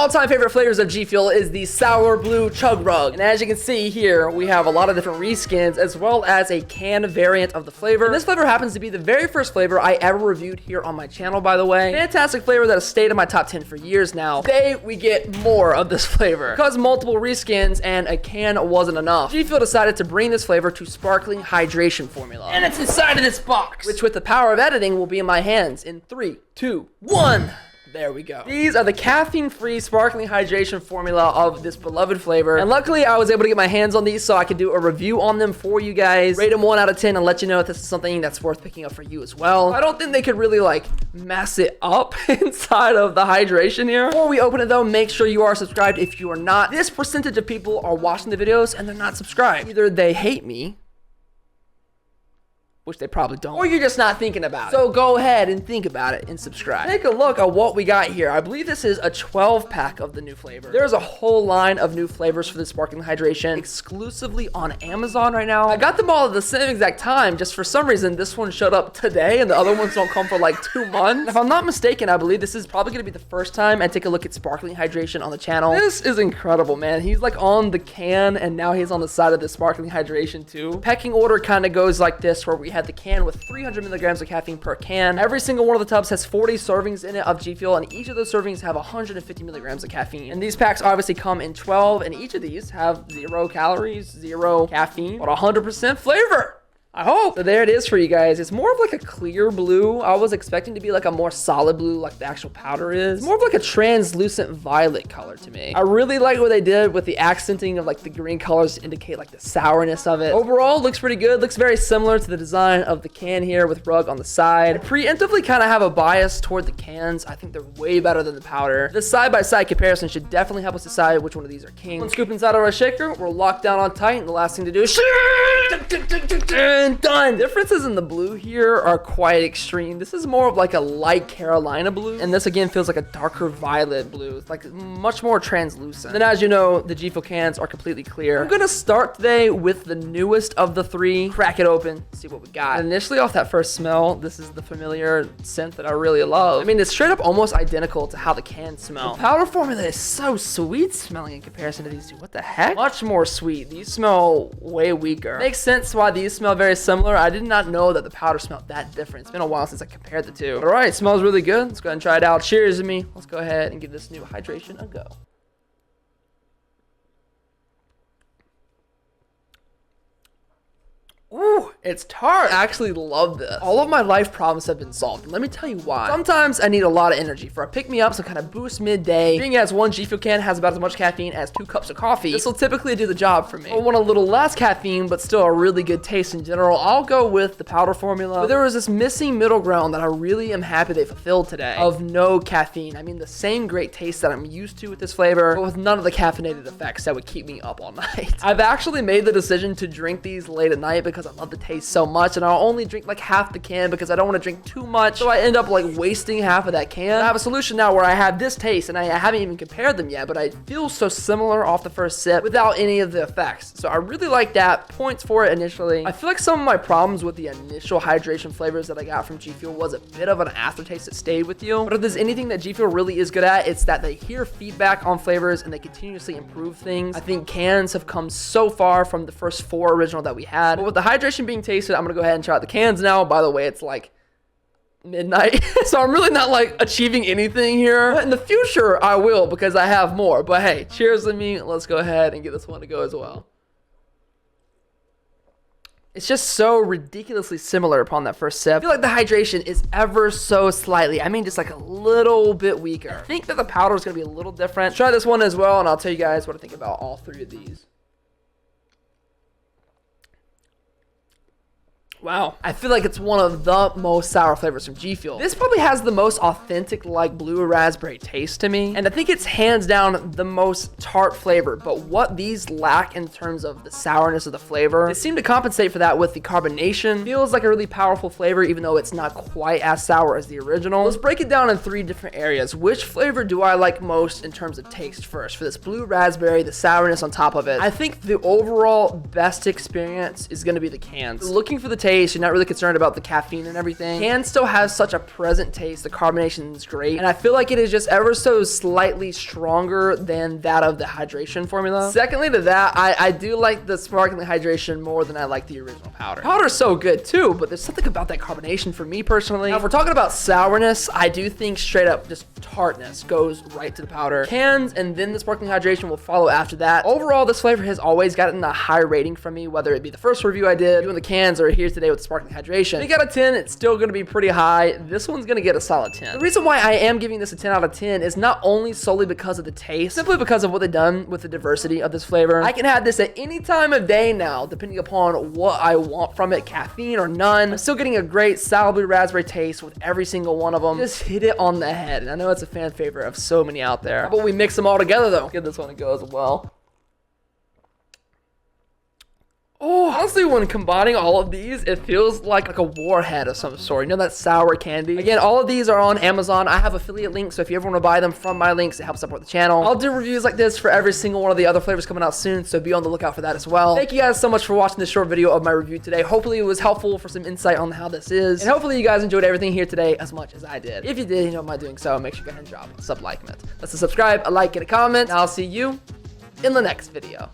all-time favorite flavors of G Fuel is the Sour Blue Chug Rug. And as you can see here, we have a lot of different reskins as well as a can variant of the flavor. And this flavor happens to be the very first flavor I ever reviewed here on my channel, by the way. Fantastic flavor that has stayed in my top 10 for years now. Today, we get more of this flavor. Because multiple reskins and a can wasn't enough, G Fuel decided to bring this flavor to sparkling hydration formula. And it's inside of this box, which with the power of editing will be in my hands in 3, 2, 1. There we go. These are the caffeine-free sparkling hydration formula of this beloved flavor. And luckily, I was able to get my hands on these so I could do a review on them for you guys. Rate them 1 out of 10 and let you know if this is something that's worth picking up for you as well. I don't think they could really like mess it up inside of the hydration here. Before we open it though, make sure you are subscribed if you are not. This percentage of people are watching the videos and they're not subscribed. Either they hate me, which they probably don't, or you're just not thinking about it. So go ahead and think about it and subscribe. Take a look at what we got here. I believe this is a 12 pack of the new flavor. There's a whole line of new flavors for the sparkling hydration exclusively on Amazon right now. I got them all at the same exact time. Just for some reason, this one showed up today and the other ones don't come for like 2 months. If I'm not mistaken, I believe this is probably gonna be the first time I take a look at sparkling hydration on the channel. This is incredible, man. He's like on the can and now he's on the side of the sparkling hydration too. Pecking order kind of goes like this, where we had the can with 300 milligrams of caffeine per can. Every single one of the tubs has 40 servings in it of G Fuel, and each of those servings have 150 milligrams of caffeine. And these packs obviously come in 12, and each of these have 0 calories, 0 caffeine, but 100% flavor. I hope. So there it is for you guys. It's more of like a clear blue. I was expecting to be like a more solid blue like the actual powder is. It's more of like a translucent violet color to me. I really like what they did with the accenting of like the green colors to indicate like the sourness of it. Overall, looks pretty good. Looks very similar to the design of the can here with Rug on the side. I preemptively kind of have a bias toward the cans. I think they're way better than the powder. This side-by-side comparison should definitely help us decide which one of these are king. One scoop inside of our shaker. We're locked down on tight, and the last thing to do is done. Differences in the blue here are quite extreme. This is more of like a light Carolina blue, and this again feels like a darker violet blue. It's like much more translucent. Then as you know, the G Fuel cans are completely clear. I'm gonna start today with the newest of the 3. Crack it open, see what we got. And initially off that first smell, this is the familiar scent that I really love. I mean, it's straight up almost identical to how the cans smell. The powder formula is so sweet smelling in comparison to these two. What the heck? Much more sweet. These smell way weaker. Makes sense why these smell very similar. I did not know that the powder smelled that different. It's been a while since I compared the two. But all right, smells really good. Let's go ahead and try it out. Cheers to me. Let's go ahead and give this new hydration a go. Ooh, it's tart. I actually love this. All of my life problems have been solved. And let me tell you why. Sometimes I need a lot of energy for a pick-me-up, some kind of boost midday. Being as one G Fuel can has about as much caffeine as 2 cups of coffee, this will typically do the job for me. I want a little less caffeine, but still a really good taste in general. I'll go with the powder formula. But there was this missing middle ground that I really am happy they fulfilled today, of no caffeine. I mean, the same great taste that I'm used to with this flavor, but with none of the caffeinated effects that would keep me up all night. I've actually made the decision to drink these late at night because I love the taste so much, and I'll only drink like half the can because I don't want to drink too much, so I end up like wasting half of that can. I have a solution now where I have this taste, and I haven't even compared them yet, but I feel so similar off the first sip without any of the effects. So I really like that. Points for it initially. I feel like some of my problems with the initial hydration flavors that I got from G Fuel was a bit of an aftertaste that stayed with you. But if there's anything that G Fuel really is good at, it's that they hear feedback on flavors and they continuously improve things. I think cans have come so far from the first 4 original that we had. But with the hydration being tasted, I'm gonna go ahead and try out the cans now. By the way, it's like midnight, so I'm really not like achieving anything here, but in the future I will, because I have more. But hey, cheers to me. Let's go ahead and give this one a go as well. It's just so ridiculously similar upon that first sip. I feel like the hydration is ever so slightly, I mean just like a little bit weaker. I think that the powder is gonna be a little different. Try this one as well, and I'll tell you guys what I think about all 3 of these. Wow. I feel like it's one of the most sour flavors from G Fuel. This probably has the most authentic like blue raspberry taste to me. And I think it's hands down the most tart flavor. But what these lack in terms of the sourness of the flavor, they seem to compensate for that with the carbonation. Feels like a really powerful flavor even though it's not quite as sour as the original. Let's break it down in 3 different areas. Which flavor do I like most in terms of taste first? For this blue raspberry, the sourness on top of it. I think the overall best experience is going to be the cans. Looking for the taste, taste. You're not really concerned about the caffeine and everything. Can still has such a present taste. The carbonation is great. And I feel like it is just ever so slightly stronger than that of the hydration formula. Secondly to that, I do like the sparkling hydration more than I like the original powder. Powder's so good too, but there's something about that carbonation for me personally. Now, if we're talking about sourness, I do think straight up just tartness goes right to the powder. Cans and then the sparkling hydration will follow after that. Overall, this flavor has always gotten a high rating from me, whether it be the first review I did, doing the cans, or here today with the sparkling hydration. If you got a 10, it's still gonna be pretty high. This one's gonna get a solid 10. The reason why I am giving this a 10 out of 10 is not only solely because of the taste, simply because of what they've done with the diversity of this flavor. I can have this at any time of day now, depending upon what I want from it, caffeine or none. I'm still getting a great sour blue raspberry taste with every single one of them. Just hit it on the head. And I know it's a fan favorite of so many out there. But we mix them all together though. Give this one a go as well. Oh, honestly, when combining all of these, it feels like a warhead of some sort. You know that sour candy? Again, all of these are on Amazon. I have affiliate links, so if you ever want to buy them from my links, it helps support the channel. I'll do reviews like this for every single one of the other flavors coming out soon, so be on the lookout for that as well. Thank you guys so much for watching this short video of my review today. Hopefully, it was helpful for some insight on how this is, and hopefully you guys enjoyed everything here today as much as I did. If you did, you know by doing so, make sure you go ahead and drop a sub, like, it. That's a subscribe, a like, and a comment, and I'll see you in the next video.